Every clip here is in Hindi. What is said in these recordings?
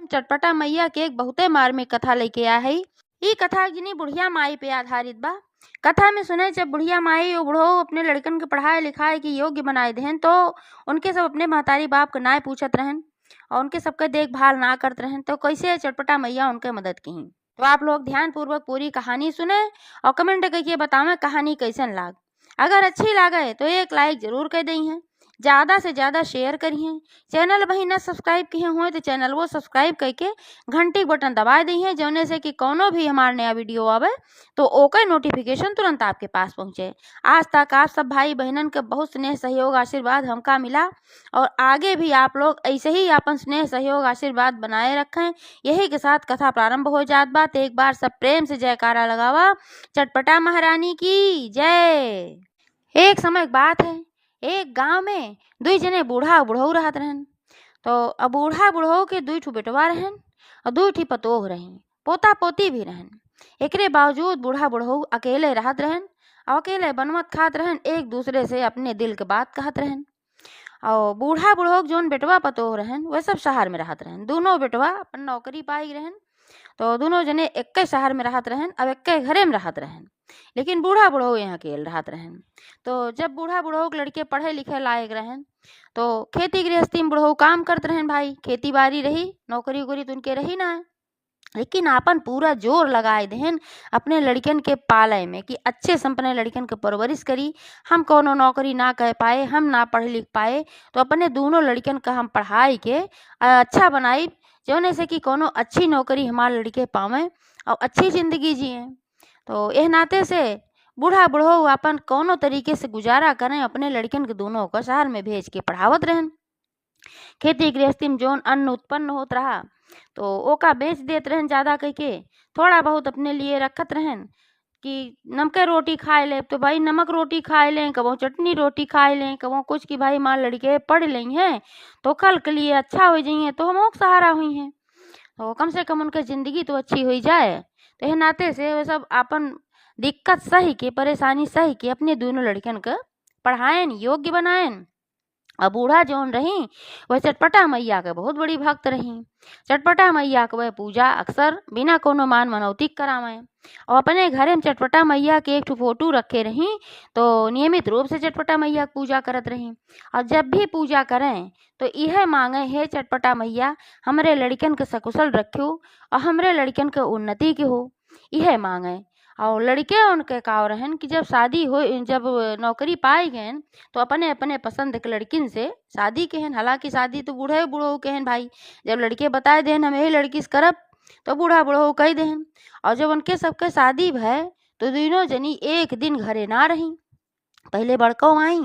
चटपटा मैया के एक बहुते मार्मिक कथा लेके आ है। ई कथा जिनी बुढ़िया माई पे आधारित बा। कथा में सुने जब बुढ़िया माई और बुढ़ऊ अपने लड़कन के पढ़ाए लिखाए के योग्य बनाए देहन तो उनके सब अपने महतारी बाप के नाय पूछत रहन और उनके सबके देखभाल ना करत रहन तो कैसे चटपटा मैया उनके मदद की। तो आप लोग ध्यान पूर्वक पूरी कहानी सुने और कमेंट करके बतावें कहानी कैसन लाग। अगर अच्छी लागे तो एक लाइक जरूर कर दी है, ज़्यादा से ज़्यादा शेयर करिए। चैनल वही ना सब्सक्राइब किए हुए तो चैनल वो सब्सक्राइब करके घंटी बटन दबा दी है, जौने से कि कोनो भी हमारा नया वीडियो आवे तो ओकर नोटिफिकेशन तुरंत आपके पास पहुँचे। आज तक आप सब भाई बहनन के बहुत स्नेह सहयोग आशीर्वाद हमका मिला और आगे भी आप लोग ऐसे ही अपन स्नेह सहयोग आशीर्वाद बनाए रखें। यही के साथ कथा प्रारंभ हो जात बा। तो एक बार सब प्रेम से जयकारा लगावा। चटपटा महारानी की जय। एक समय की बात है, एक गांव में दुई जने बूढ़ा बुढ़ऊ रहत रहन। तो अब बूढ़ा बुढ़ऊ के दुई ठो बेटवा रहन और दुई ठी पतोह रहन, पोता पोती भी रहन। एकरे बावजूद बूढ़ा बुढ़ऊ अकेले रहत रहन और अकेले बनवत खात रहन, एक दूसरे से अपने दिल के बात कहत रहन। और बूढ़ा बुढ़ऊ जोन बेटवा पतोह रहन वह सब शहर में रहत रहन। दोनों बेटवा अपन नौकरी पाई रहन तो दोनों जने एक शहर में रहत रहन, अब एक घरे में रहत रहन, लेकिन बूढ़ा बुढ़ऊ यहाँ अकेले रहत रहन। तो जब बूढ़ा बुढ़ऊ के लड़के पढ़े लिखे लायक रहन तो खेती गृहस्थी में बुढ़ऊ काम करते रहन। भाई खेती बाड़ी रही, नौकरी उकरी तो उनके रही ना है, लेकिन आपन पूरा जोर लगाए देहन अपने लड़कन के पाले में कि अच्छे से अपने लड़कन के परवरिश करी। हम कोनो नौकरी ना कह पाए, हम ना पढ़ लिख पाए तो अपने दोनों लड़कन का हम पढ़ाई के अच्छा बनाई, जौने से कि कोनो अच्छी नौकरी हमारे लड़के पावें और अच्छी जिंदगी जिए। तो एह नाते से बूढ़ा बुढ़ऊ अपन कोनो तरीके से गुजारा करें, अपने लड़कन के दोनों को शहर में भेज के पढ़ावत रहन। खेती गृहस्थी में जोन अन्न उत्पन्न होत रहा तो ओका बेच देत रहन, ज़्यादा करके थोड़ा बहुत अपने लिए रखत रहन कि नमके रोटी खाए ले तो भाई नमक रोटी खाए लें, कबो चटनी रोटी खाए लें, कबो कुछ कि भाई माँ लड़के पढ़ लें हैं तो कल के लिए अच्छा हो जाइए तो हम सहारा हुई हैं, तो कम से कम उनके ज़िंदगी तो अच्छी हो जाए। तो यह नाते से वे सब अपन दिक्कत सही के, परेशानी सही के अपने दोनों लड़कन के पढ़ाएन, योग्य बनाएन। और बूढ़ा जौन रही वह चटपटा मैया के बहुत बड़ी भक्त रही। चटपटा मैया के वह पूजा अक्सर बिना कोनो मान मनौती करावें और अपने घरे में चटपटा मैया के एक फोटो रखे रही तो नियमित रूप से चटपटा मैया की पूजा करत रही। और जब भी पूजा करें तो यह मांगे, हे चटपटा मैया हमरे लड़कन के सकुशल रखो और हमरे लड़कन के उन्नति के हो, यह मांगे। और लड़के उनके का रहन कि जब शादी हो, जब नौकरी पाए गए तो अपने अपने पसंद के लड़किन से शादी कहन। हालांकि शादी तो बूढ़े बुढ़ऊ कहन भाई, जब लड़के बताए देन हम यही लड़की से करब तो बूढ़ा बुढ़ऊ कह देन। और जब उनके सबके शादी भय तो दोनों जनी एक दिन घरे ना रही। पहले बड़को आई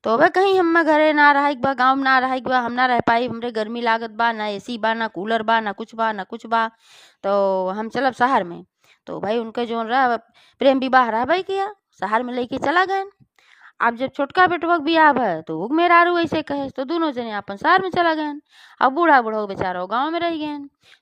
तो वह कहीं हम घरे ना रह बा, गाँव में ना रह बा, हम ना रह पाई, हमरे गर्मी लागत बा, ना एसी बा, ना कूलर बा, ना कुछ बा, ना कुछ बा, तो हम चलब शहर में। तो भाई उनके जो रहा प्रेम विवाह रहा भाई किया, शहर में लेके चला गए। अब जब छोटका बेटवा बियाह है तो वो मेरा रू ऐसे कहे तो दोनों जने अपन शहर में चला गए। अब बूढ़ा बूढ़ा बेचारा गाँव में रह गए।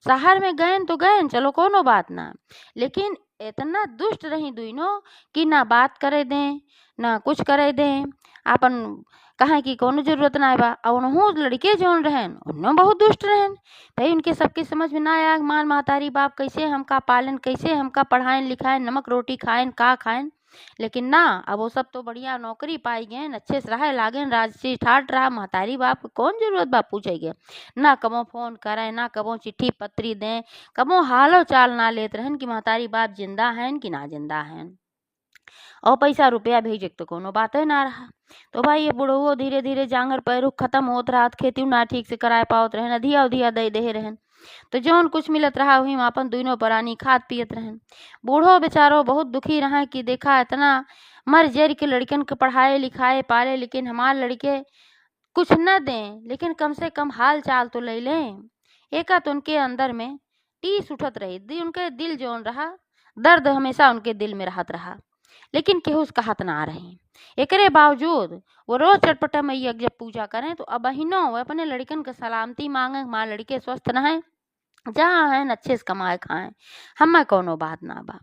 शहर में गए तो गए, चलो कोनो बात ना, लेकिन इतना दुष्ट रही दोनों कि ना बात करे दें ना कुछ करे दें, अपन कहे कि कोनो जरूरत ना बा। और उन्हों लड़के जोन रहन उन्हों बहुत दुष्ट रहन। भाई उनके सबके समझ में ना आया मान महतारी बाप कैसे हमका पालन, कैसे हमका पढ़ाएं लिखाएं, नमक रोटी खाएं का खाएं, लेकिन ना अब वो सब तो बढ़िया नौकरी पाई गए, अच्छे से रहे लागे, राजसी ठाट रहा। महतारी बाप को कौन जरूरत बा पूछे गए, ना कबो फोन करें, ना कबो चिट्ठी पत्री दें, कबो हालो चाल ना लेत रहन कि महतारी बाप जिंदा हैं कि ना जिंदा हैं। और पैसा रुपया भेजे तो कोनो बात है ना रहा। तो भाई ये बुढ़ो धीरे धीरे जांगर पैरुख खत्म होत रहा, खेती ना ठीक से कराए पावत रहन, अधिया उधिया दे दे रहन। तो जौन कुछ मिलत रहा वही अपन दोनों प्राणी खाद पियत रहन। बूढ़ो बेचारो बहुत दुखी रहा कि देखा इतना मर जर के लड़कन के पढ़ाए लिखाए पाले, लेकिन हमारे लड़के कुछ न दें, लेकिन कम से कम हाल चाल तो ले लें। एका तो उनके अंदर में टीस उठत रही, उनके दिल जौन रहा दर्द हमेशा उनके दिल में रहत रहा, लेकिन केहू उसका हाथ ना आ रही। एकरे बावजूद वो रोज चटपटा मैया जब पूजा करें तो अब बहिनों अपने लड़कन के सलामती मांगे, माँ लड़के स्वस्थ रहें, जहाँ हैं अच्छे से कमाए खाएं, हमें कोनो बात ना बा।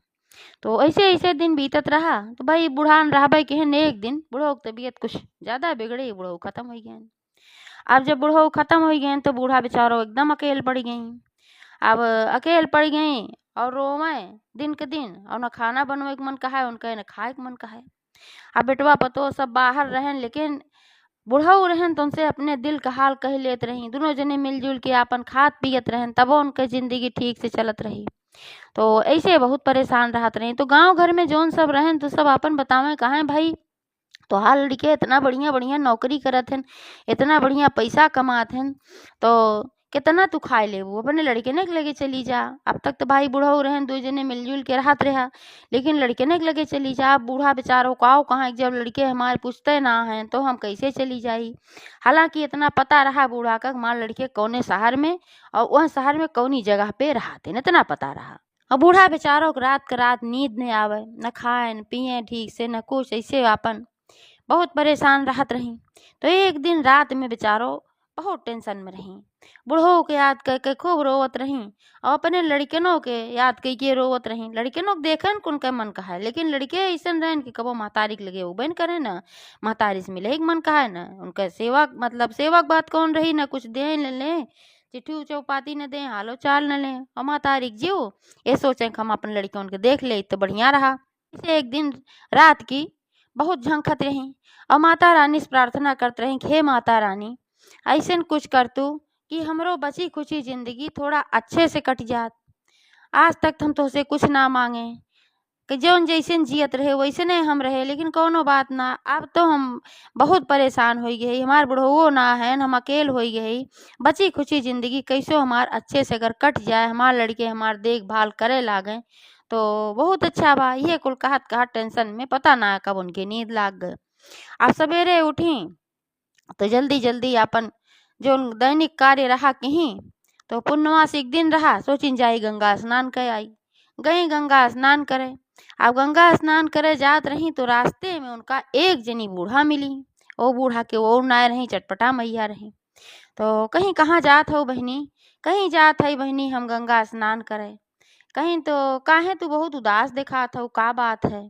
तो ऐसे ऐसे दिन बीतत रहा। तो भाई बूढ़ान रहा भाई कहन एक दिन बूढ़ो की तबीयत कुछ ज्यादा बिगड़ी, बूढ़ो खत्म हो गए। अब जब बूढ़ो खत्म हो गए तो बूढ़ा बेचारो एकदम अकेले पड़ गई। अब अकेले पड़ गई और रोवे दिन के दिन, और न खाना बनवे के मन कहा उनका, न खाए के मन कहा। अब बेटवा पतो सब बाहर रहन, लेकिन बुढ़ऊ रहन तो उनसे अपने दिल का हाल कह लेत रही। दोनों जने मिलजुल के आपन खात पियत रहन, तबो उनके जिंदगी ठीक से चलत रही। तो ऐसे बहुत परेशान रहत रही। तो गांव घर में जौन सब रहन तो सब अपन बतावे कहा भाई तो हाल लड़के इतना बढ़िया बढ़िया नौकरी करत हन, इतना बढ़िया पैसा कमात हन, तो कितना तू खाए ले, वो अपने लड़के ने के लगे चली जा। अब तक तो भाई बूढ़ा रहन, दो जने मिलजुल के रहत रहा, लेकिन लड़के ने के लगे चली जा। अब बूढ़ा बेचारो काओ कहाँ, जब लड़के हमारे पूछते ना हैं तो हम कैसे चली जाई। हालांकि इतना पता रहा बूढ़ा का हमारे लड़के कौने शहर में और वह शहर में कौनी जगह पे रहते, इतना पता रहा। और बूढ़ा बेचारो रात का रात नींद नहीं आवे, न खाए न पिए ठीक से, न कुछ, ऐसे अपन बहुत परेशान रहत रही। तो एक दिन रात में बेचारो बहुत टेंशन में रही, बूढ़ो के याद करके खूब रोवत रही और अपने लड़कनों के याद करके रोवत रही। लड़कनों के देखन कुन के मन कहा है, लेकिन लड़के ऐसा रहन कि कबो महतारी के लगे उबन करे न, महतारी से मिले मन कहा है न, उनका सेवक मतलब सेवक बात कौन रही, न कुछ दे ले चिट्ठी चौपाती न दे, हालो चाल न ले, और महतारी जीव ये सोचे कि हम अपने लड़के उनके देख ले तो बढ़िया रहा। इसे एक दिन रात की बहुत झंखत रही और माता रानी से प्रार्थना करत रही, हे माता रानी ऐसे कुछ कर तू कि हमरो बची खुची जिंदगी थोड़ा अच्छे से कट जात। आज तक हम तो से कुछ ना मांगे कि जौन जैसे जियत रहे वैसे नहीं हम रहे, लेकिन कोनो बात ना, अब तो हम बहुत परेशान हो गए, हमार बुढ़ो ना है, हम अकेल हो गए। बची खुची जिंदगी कैसो हमार अच्छे से अगर कट जाए, हमार लड़के हमार देखभाल करे लागे तो बहुत अच्छा बा। ये कुल कहत कहत टेंशन में पता ना कब उनकी नींद लाग गए। अब सवेरे उठी तो जल्दी जल्दी अपन जो दैनिक कार्य रहा कहीं, तो पूर्णमासी दिन रहा, सोचिन जाई गंगा स्नान कर आई। गई गंगा स्नान करे। अब गंगा स्नान करे जात रही तो रास्ते में उनका एक जनी बूढ़ा मिली। वो बूढ़ा के वो नाय रही, चटपटा मैया रही। तो कहीं कहाँ जात हो बहनी, कहीं जात है बहनी हम गंगा स्नान करे। कहीं तो काहे तू बहुत उदास दिखात हो, का बात है।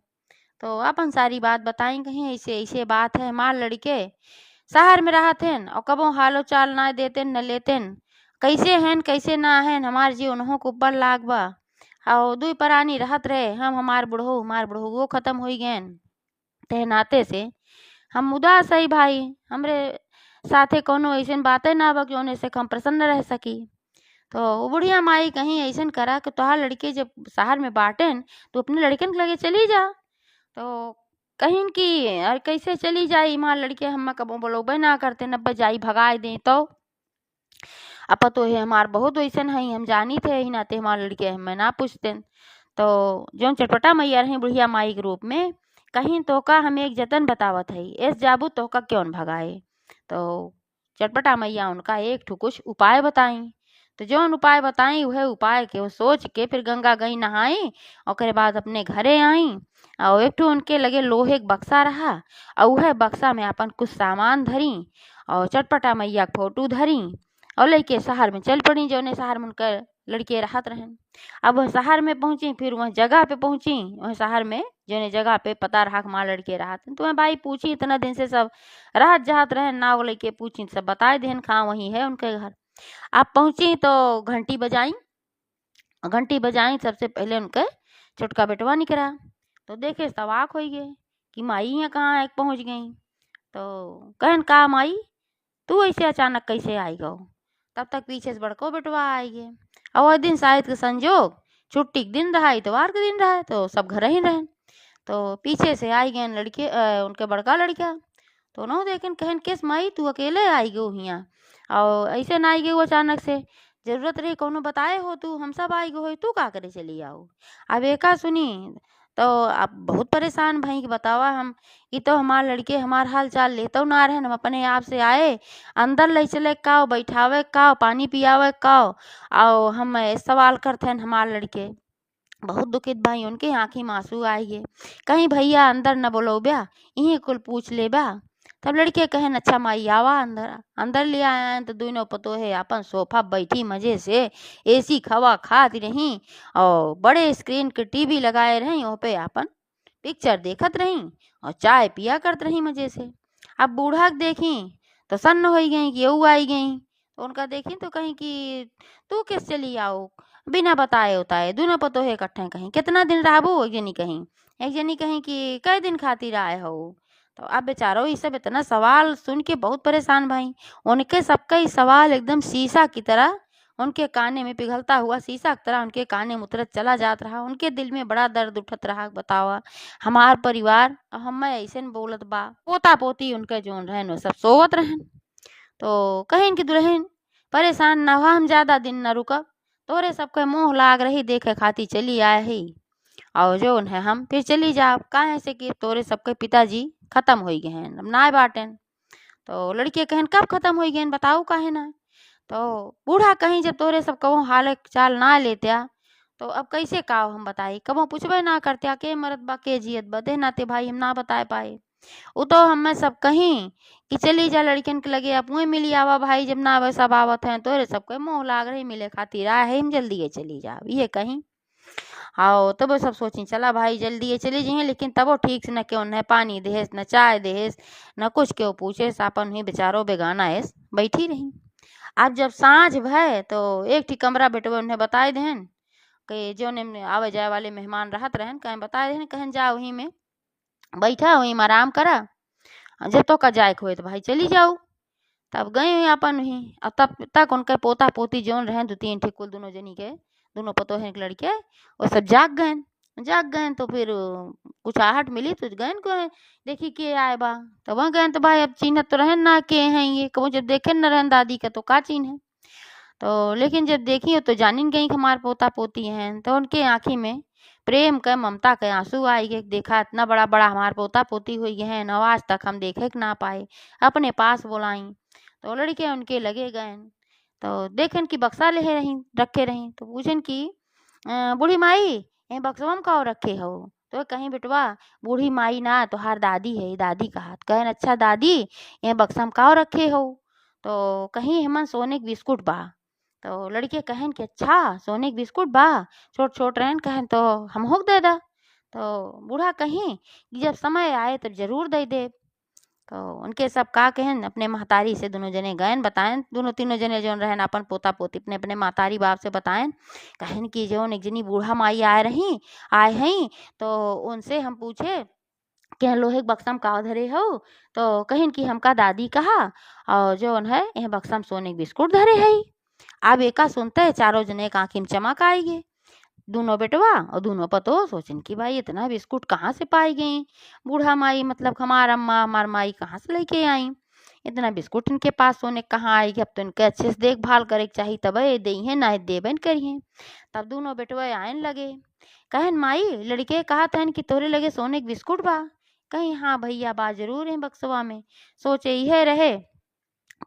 तो अपन सारी बात बताई, कहीं ऐसे ऐसे बात है, हमार लड़के शहर में रहत हन और कबो हालो चाल ना देते न लेतेन, कैसे हैं कैसे ना हैं, हमार जी उन्हों के ऊपर लाग बा। और दुई प्राणी रहत रहे, हम हमार बुढ़ो वो खत्म हो गए ते नाते से हम उदास है भाई। हमरे साथे कोनो ऐसे बातें ना बा जोने से हम प्रसन्न रह सकी। तो वो बुढ़िया माई कहीं ऐसा करा कि तोहार लड़के जब शहर में बाटेन तो अपने लड़कन के लगे चली जा। तो कहीं की और कैसे चली जाई, माँ लड़के हम कबो बोलोबे ना करते, न बजाई भगाए दें। तो अब तो है हमार बहुत वैसन है, हम जानी थे ही नाते हमारे लड़के हमें ना पूछते। तो जो चटपटा मैया रही बुढ़िया माई के रूप में, कहीं तो का हमें एक जतन बतावत है, ऐस जाबू तो का क्यों न भगाए। तो चटपटा मैया उनका एक ठो कुछ उपाय बताई। तो जौन उपाय बताई वह उपाय के वो सोच के फिर गंगा गई नहाई और बाद अपने घरे आई। और एक ठो उनके लगे लोहे के बक्सा रहा और वह बक्सा में अपन कुछ सामान धरी और चटपटा मैया के फोटो धरी और लेके शहर में चल पड़ी, जौने शहर में उनकर लड़के रहत रहन। अब वह शहर में पहुंची, फिर वह जगह पे पहुंची, वह शहर में जौने जगह पे पता रहा माँ लड़के रहत। तो मैं भाई पूछी, इतना दिन से सब रहत जहात रहन ना, वो लेके पूछी सब बताए देन कहाँ वही है उनके घर। आप पहुंची तो घंटी बजाई, सबसे पहले उनके छोटका बेटवा निकला। तो देखे सवाक हो गए कि माई यहाँ कहाँ पहुंच गई। तो कहन का माई तू ऐसे अचानक कैसे आई गो। तब तक पीछे से बड़को बेटवा आई गए। और वह दिन शायद के संजोग छुट्टी के दिन रहा, इतवार के दिन रहा, तो सब घर ही रहे। तो पीछे से आई गए लड़के उनके बड़का लड़का। तो न देखें कहन किस माई तू अकेले आई गो यहाँ, और ऐसे ना आई गई अचानक से, जरूरत रही कोनो बताए हो तू, हम सब आई गो हो, तू का करे चली आओ। अब एका सुनी तो अब बहुत परेशान भाई कि बतावा हम कि तो हमार लड़के हमार हाल चाल लेते ना रहे, हम अपने आप से आए अंदर ले चले का बैठावे का पानी पियावे का, और हम सवाल करते हैं हमार लड़के बहुत दुखित भाई, उनके आँखी में आंसू आई गए। कहीं भैया अंदर न बोलो ब्या, यहीं कुल पूछ ले ब्या। तब लड़के कहन अच्छा माई आवा अंदर। अंदर ले आया तो दोनों पतो है अपन सोफा बैठी मजे से एसी खवा खाती रही और बड़े स्क्रीन के टीवी लगाए रही, वहाँ पे अपन पिक्चर देखत रही और चाय पिया करत रही मजे से। अब बूढ़ा के देखी तो सन्न हो गई कि यू आई गई। तो उनका देखी तो कहीं कि तू किस चली आओ बिना बताए उताए, दोनों पतोहे इकट्ठे कहीं कितना दिन रहबो, एक जनी कहीं कि कई दिन खातिर आए हो। तो अब बेचारो ये सब इतना सवाल सुन के बहुत परेशान भाई। उनके सबका ही सवाल एकदम शीशा की तरह उनके काने में, पिघलता हुआ शीशा की तरह उनके काने में उतरत चला जात रहा। उनके दिल में बड़ा दर्द उठत रहा, बतावा हमार परिवार हम ऐसे बोलत बा। पोता पोती उनके जोन रहन वो सब सोवत रहन। तो कहिन की दुल्हन परेशान न हुआ, हम ज्यादा दिन न रुकब, तोरे सबके मोह लाग रही देखे खाती चली आए ही, और जोन है हम फिर चली जाओ। काहे से कि तोरे सबके पिताजी खत्म हो गए हैं, अब ना बाटेन। तो लड़के कहन कब खत्म हो गए बताओ काहे ना। तो बूढ़ा कहीं जब तोरे सब कबो हाल चाल ना लेत्या तो अब कैसे काव हम बताई, कबो पूछबे ना करत्या के मरत बा के जियत बा, दे नाते भाई हम ना बताए पाए। वो तो हमें सब कहीं कि चली जा लड़कियन के लगे अब वही मिली आवा भाई, जब ना वैसा आवत है तोरे सबके मुँह लाग रही मिले खातिर आए है, हम जल्दी ये चली जा ये कहीं। हाँ तब सब सोची चला भाई जल्दी ये चली जाइए, लेकिन तब वो ठीक से न क्यों न पानी देहेस न चाय देहेस न कुछ क्यों पूछे, अपन ही बेचारो बेगाना है बैठी रही। अब जब साँझ भय तो एक ठी कमरा बेटवे उन्हें बताए देहन कि जो ने आवे जाए वाले मेहमान रहत रहन, कहें बताए देहन कहन जा वहीं में बैठा वहीं में आराम करा, जब तो का जाए होए तो भाई चली जाओ। तब गए हुई अपन ही, और तब तक उनके पोता पोती जोन रहे दो तीन ठे कुल दोनों जनी के, दोनों पतोहन के लड़के वो सब जाग गए। तो फिर कुछ आहट मिली तो गए को देखी के आए बा। तो वहाँ गए तो भाई अब चिन्ह तो रहन ना के हैं ये, कबो जब देखे न रहन दादी का तो का चिन्ह है। तो लेकिन जब देखी तो जानिन गई कि हमार पोता पोती हैं, तो उनके आँखी में प्रेम के ममता के आंसू आई गए। देखा इतना बड़ा बड़ा हमार पोता पोती हुई हैं, आज तक हम देखे के ना पाए, अपने पास बुलाई। तो लड़के उनके लगे गए, तो देखन की बक्सा ले रही रखे रही। तो पूछन की बूढ़ी माई ये बक्सवा में कहो रखे हो। तो कहीं बेटवा बूढ़ी माई ना तोहार दादी है, दादी का हाथ कहन अच्छा दादी ये बक्सा में कहो रखे हो। तो कहीं हमन सोने के बिस्कुट बा। तो लड़के कहन कि अच्छा सोने के बिस्कुट बा, छोट छोट रहन कहन तो हम होक दे दा। तो बूढ़ा कहीं कि जब समय आए तब जरूर दे दे। तो उनके सब का कहन अपने महतारी से दोनों जने गयन बताएं, दोनों तीनों जने जोन रहन अपन पोता पोती अपने अपने महतारी बाप से बताएं। कहन कि जोन एक जनी बूढ़ा माई आए हैं तो उनसे हम पूछे कि लोहे के बक्सा में का धरे हो। तो कहन कि हमका दादी कहा और जोन है यह बक्सा में सोने के बिस्कुट धरे है। अब एका सुनते चारों जने के आँखी में चमक आई गए, दोनों बेटवा और दोनों पतो सोचन कि भाई इतना बिस्कुट कहाँ से पाई गई, बूढ़ा माई मतलब हमार अम्मा हमार माई कहाँ से लेके आई, इतना बिस्कुट इनके पास सोने कहाँ आएगी। अब तो इनके अच्छे से देखभाल करे के चाहिए तब ये दई है ना देबन करिए। तब दोनों बेटवा आयन लगे, कहन माई लड़के कहा था कि तोरे लगे सोने के बिस्कुट बा। कहीं हाँ भैया बा जरूर है बक्सवा में। सोचे यह रहे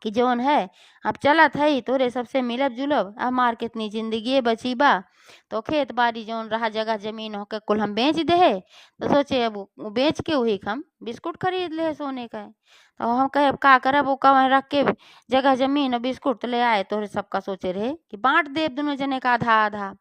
कि जोन है अब चलत है तोरे सबसे मिलब जुलब, अब मार कितनी जिंदगी बची बा। तो खेत बाड़ी जोन रहा जगह जमीन होके कुल हम बेच दे। तो सोचे अब वो बेच के वही हम बिस्कुट खरीद ले सोने का। तो हम कहे अब का करब, वो कहाँ रख के जगह जमीन और बिस्कुट तो ले आए। तोरे सबका सोचे रहे कि बांट दे दोनों जने का आधा आधा।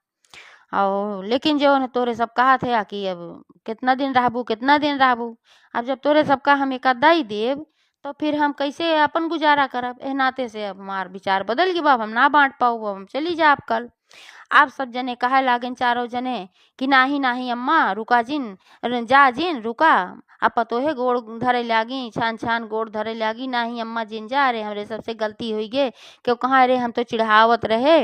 और लेकिन जो है तोरे सब कहा थे कि अब कितना दिन रहबू कितना दिन रहबू, अब जब तोरे सबका हम एक आधा ही देव तो फिर हम कैसे अपन गुजारा करब। एह नाते से अब हमार विचार बदल गए बाब, हम ना बांट पाऊ, अब हम चली जाब कल। आप सब जने कहे लागन चारों जने कि नाही नाही अम्मा रुका जिन, जा जिन रुका। अब पतोहे गोड़ धरे लागी, छान छान गोड़ धरे लागी, नाही अम्मा जिन जा रे हमरे सबसे गलती हुई गे, क्यों कहाँ रे हम तो चिढ़ावत रहे।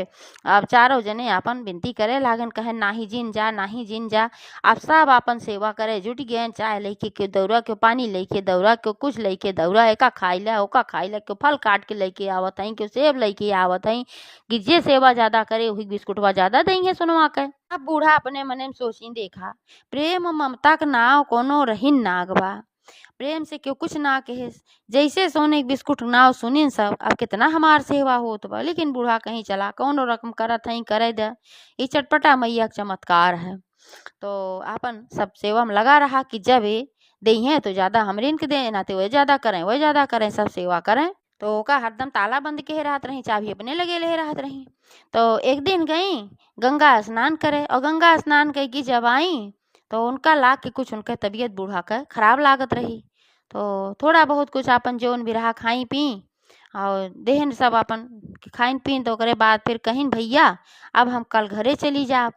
अब चारों जने अपन विनती करे लागन कहे नाही जिन जा नाही जिन जा। अब सब अपन सेवा करे जुट गए, चाय लेके के दौरा के पानी लेके दौरा के कुछ लेके दौरा, एका खाई ला ओका खाई ला, क्यों फल काट के लेके आवत हई, क्यों सेब लेके आवत हई कि जे सेवा ज्यादा करे वही बिस्कुटवा ज्यादा देंगे सुनवा के। अब बूढ़ा अपने मने में सोची देखा प्रेम ममता के नाव कोनो रहीन नाग बा, प्रेम से क्यों कुछ ना कहे, जैसे सोने के बिस्कुट नाव सुनिन सब अब कितना हमार सेवा होत बा। लेकिन बूढ़ा कहीं चला कौनो रकम करत हई करे दे, ये चटपटा मैया का चमत्कार है। तो अपन सब सेवा में लगा रहा कि जब ये दई है तो ज्यादा हमरे इनके दे ना, तो वह ज्यादा करें सब सेवा करें। तो ओका हरदम ताला बंद के रहत रही, चाबी अपने लगे ले रहत रही। तो एक दिन गई गंगा स्नान करे, और गंगा स्नान कई की जब आई तो उनका लाग के कुछ उनके तबीयत बूढ़ा का खराब लागत रही। तो थोड़ा बहुत कुछ अपन जोन भी रहा खाई पी और देहन सब अपन खाइन पीन तो करे बाद फिर कहिन भैया अब हम कल घरे चली जाब।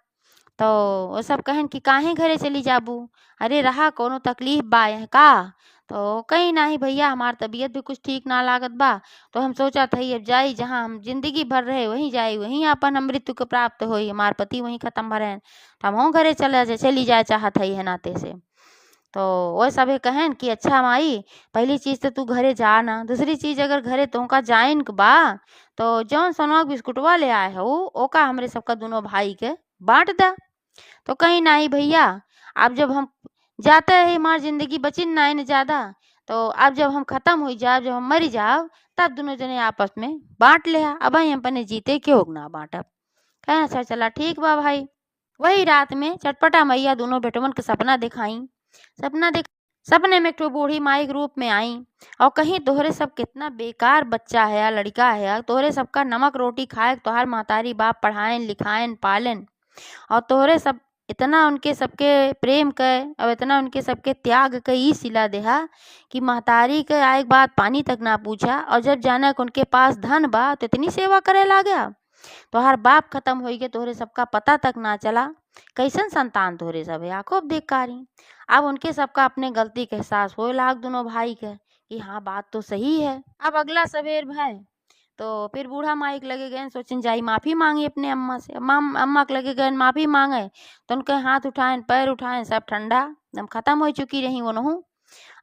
तो वो सब कहन कि काहे घरे चली जाबू, अरे रहा कोनो तकलीफ बा है का। तो कहीं नाही भैया हमार तबीयत भी कुछ ठीक ना लागत बा, तो हम सोचा था अब जाई जहाँ हम जिंदगी भर रहे वहीं जाई, वहीं अपन हम मृत्यु को प्राप्त होई, हमार पति वहीं खत्म भरे तो हम घरे चली जाए चाहत है नाते से। तो वो सभी कहन कि अच्छा माई पहली चीज तो तू घरे जा ना, दूसरी चीज अगर घरे तुमका जाइन के बा तो जौन सोनवा बिस्कुटवा ले आए हो ओका हमरे सबका दोनों भाई के बांट दा। तो कहीं नहीं भैया अब जब हम जाते हैं हमारी जिंदगी बची ना न ज्यादा, तो अब जब हम खत्म हो जाओ जब हम मर जाओ तब दोनों जने आपस में बांट ले, अब हम अपने जीते क्यों ना बांटब। कहे अच्छा चला ठीक बा भाई। वही रात में चटपटा मैया दोनों बेटवन के सपना दिखाई। सपना देख सपने में एक ठो बूढ़ी माई के रूप में आई और कहीं तोहरे सब कितना बेकार बच्चा है या लड़का है या तोहरे सबका नमक रोटी खाए तोहार महतारी बाप पढ़ाएन लिखाएन पालन, और तोहरे सब इतना उनके सबके प्रेम के और इतना उनके सबके त्याग के ई सिला देहा कि महतारी के आए बात पानी तक ना पूछा, और जब जाना कि उनके पास धन बा तो इतनी सेवा करे ला गया। तोहार बाप खत्म हो गए तोहरे सबका पता तक ना चला, कैसन संतान तोहरे सब है आखोब देख कारी। अब उनके सबका अपने गलती के एहसास हो लाग दोनों भाई के कि हाँ बात तो सही है। अब अगला सवेर भाई तो फिर बूढ़ा माई के लगे गए सोचिन जाई माफी मांगी अपने अम्मा से। अम्मा के लगे गए माफी मांगे तो उनके हाथ उठाए पैर उठाए सब ठंडा एकदम खत्म हो चुकी रही वो नहू।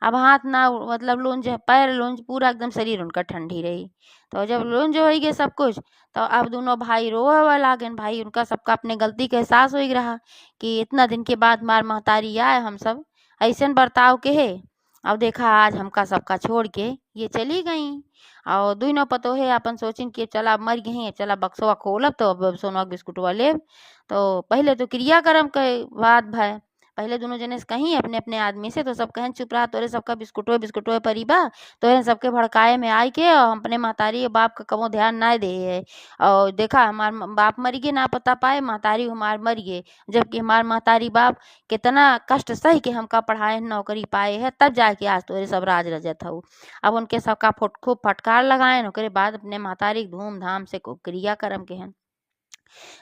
अब हाथ ना मतलब लूंज पैर लूंज पूरा एकदम शरीर उनका ठंडी रही। तो जब लूंज हो गए सब कुछ तो अब दोनों भाई रोवे लागे, भाई उनका सबका अपने गलती का एहसास हो रहा कि इतना दिन के बाद मार महतारी आए हम सब ऐसे बर्ताव के है। अब देखा आज हमका सबका छोड़ के ये चली गई और दोनों पतोहे अपन सोचिन कि चला मर गई चला बक्सवा खोलब तो अब सोनवा के बिस्कुटवा लेब। तो पहले तो क्रियाक्रम के बात भाई पहले दोनों जने से कहीं अपने अपने आदमी से तो सब कहन चुप रहा तोरे सबका बिस्कुटवे परी बा, तोरे सबके भड़काए में आई के और अपने महतारी बाप का कमो ध्यान ना दे है। और देखा हमार बाप मर गए ना पता पाए महतारी हमार मर गए, जबकि हमार महतारी बाप कितना कष्ट सही के हमका पढ़ाए नौकरी पाए है तब जाके आज तोरे सब राज रजत हूँ। अब उनके सबका खूब फटकार लगाए ओकरे बाद अपने महतारी धूमधाम से क्रियाक्रम के हैं।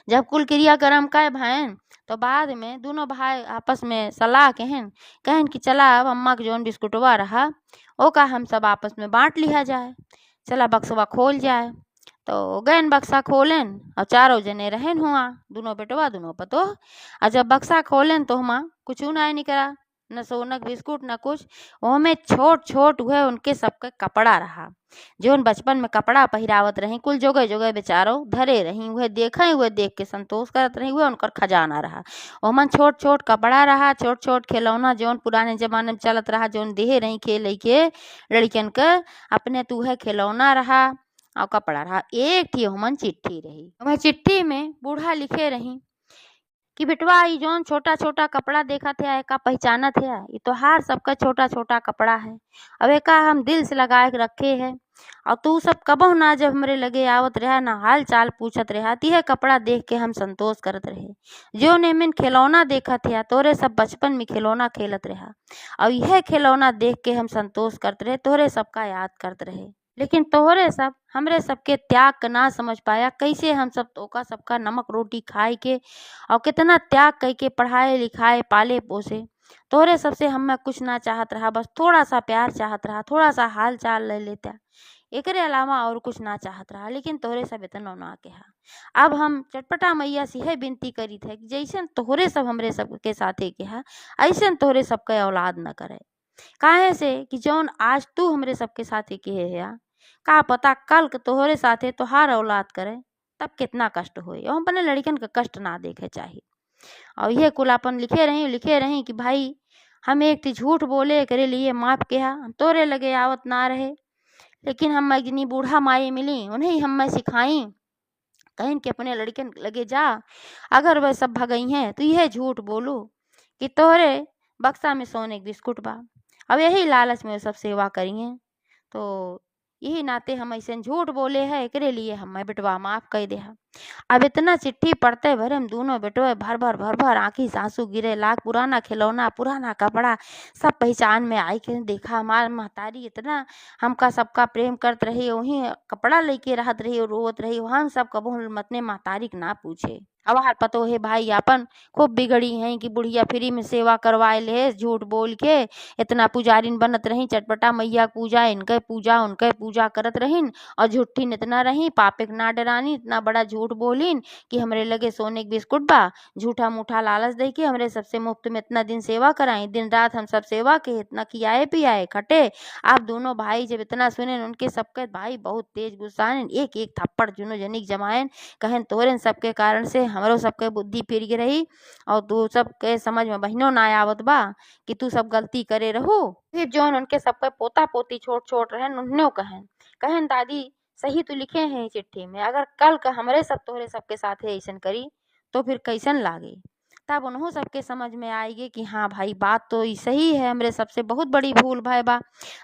जब कुल क्रियाक्रम का भैन तो बाद में दोनों भाई आपस में सलाह कहन कहन कि चला अब अम्मा के जौन बिस्कुटवा रहा वो का हम सब आपस में बांट लिया जाए, चला बक्सवा खोल जाए। तो गैन बक्सा खोलन और चारों जने रहन हुआ दोनों बेटवा दोनों पतो। और जब बक्सा खोलन तो हुआ कुछ ना निकला न सोनक बिस्कुट न कुछ, ओमे छोट छोट हुए उनके सबके कपड़ा रहा जोन बचपन में कपड़ा पहिरावत रही कुल जोगे जोगे बेचारो धरे रही हुए देखे हुए देख के संतोष करत रही हुए उनकर खजाना रहा। ओमन छोट छोट कपड़ा रहा छोट छोट खिलौना जोन पुराने जमाने में चलत रहा जोन देहे रही खेल के लड़कियन के अपने तूहे खिलौना रहा और कपड़ा रहा। एक थी ओमन चिट्ठी रही, वह चिट्ठी में बूढ़ा लिखे रही कि बेटवा ये जौन छोटा छोटा कपड़ा देखा थे एका पहचानत है ये तो हार सबका छोटा छोटा कपड़ा है, अब एका हम दिल से लगा के रखे है और तू सब कबो ना जब हमरे लगे आवत रहा ना हाल चाल पूछत रहा तीहे कपड़ा देख के हम संतोष करत रहे। जो नेमिन खिलौना देखा थे तोरे सब बचपन में खिलौना खेलत रहा और यह खिलौना देख के हम संतोष करते रहे तोरे सबका याद करते रहे, लेकिन तोहरे सब हमरे सबके त्याग का ना समझ पाया कैसे हम सब तोका सबका नमक रोटी खाए के और कितना त्याग करके पढ़ाए लिखाए पाले पोसे। तोहरे सबसे हमें कुछ ना चाहत रहा बस थोड़ा सा प्यार चाहत रहा थोड़ा सा हाल चाल ले लेता एकरे अलावा और कुछ ना चाहत रहा, लेकिन तोहरे सब इतना ना कहा। अब हम चटपटा मैया से यह विनती करी थे कि जैसे तोहरे सब हमरे सबके साथे कहा ऐसे तोहरे सबके औलाद न करे, काहे से कि जौन आज तू हमरे सबके साथे कहे है का पता कल के तोहरे साथे तोहार औलाद करे तब कितना कष्ट होए। हम अपने लड़कन का कष्ट ना देखे चाहिए। और ये कुल अपन लिखे रही कि भाई हम एक थी झूठ बोले करे लिए माफ किया हम तोरे लगे आवत ना रहे, लेकिन हम इतनी बूढ़ा माई मिली उन्हें हम सिखाई कहीं कि अपने लड़कन लगे जा अगर वह सब भगई हैं तो यह झूठ बोलो कि तोहरे बक्सा में सोने के बिस्कुट बा, अब यही लालच में सब सेवा करिए। तो यही नाते हम ऐसे झूठ बोले है एकरे लिए हमें बेटवा माफ कर दे। अब इतना चिट्ठी पढ़ते भरे हम दोनों बेटों भर आँखी से आंसू गिरे। लाख पुराना खिलौना, पुराना कपड़ा सब पहचान में आई के देखा हमार महतारी इतना हमका सबका प्रेम करत रही, वही कपड़ा लेके रहत रही और रोवत रही। हम सब कबो अपने महतारी के ना पूछे। अब हाल पतो है भाई आपन खूब बिगड़ी हैं कि बुढ़िया फ्री में सेवा करवाए ले झूठ बोल के। इतना पुजारिन बनत रही, चटपटा मैया पूजा इनके पूजा उनके पूजा करत रहीन और झूठीन इतना रही, पापे के ना डरानी, इतना बड़ा झूठ बोलीन कि हमरे लगे सोने के बिस्कुट बा। झूठा मूठा लालच दे के हमरे सबसे मुफ्त में इतना दिन सेवा कराई, दिन रात हम सब सेवा के इतना खियाए पियाए खटे। आप दोनों भाई जब इतना सुने उनके सबके भाई बहुत तेज गुस्साएन, एक एक थप्पड़ जुनो जनिक जमाएन। कहन तोरे सबके कारण से हमरो सबके बुद्धि फिर गई रही और तू सबके समझ में बहनों ना आवत बा कि तू सब गलती करे रहो। फिर जोन उनके सबके पोता पोती छोट छोट रहन उन्हों कहन कहन दादी सही तो लिखे हैं चिट्ठी में, अगर कल का हमरे सब तोहरे सबके साथ ऐसन करी तो फिर कैसन लागे। तब उन्हों सबके समझ में आएगी कि हाँ भाई बात तो ई सही है, हमरे सबसे बहुत बड़ी भूल भाई बा।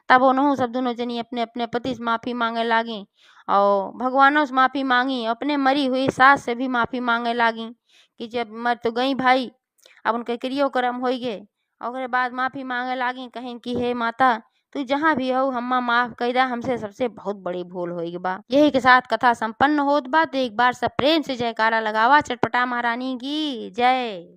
तब उन्हों सब दोनों जनी अपने अपने पति से माफ़ी मांगे लागी और भगवानों से माफ़ी मांगी, अपने मरी हुई सास से भी माफ़ी मांगे लागी कि जब मर तो गई भाई, अब उनके क्रियोक्रम हो गए। और बाद माफ़ी मांगे लागी कहें कि हे माता तू जहाँ भी हो हम्मा माफ कर दा, हमसे सबसे बहुत बड़ी भूल होई बा। यही के साथ कथा संपन्न होत बा। तो एक बार सब प्रेम से जयकारा लगावा चटपटा महारानी की जय।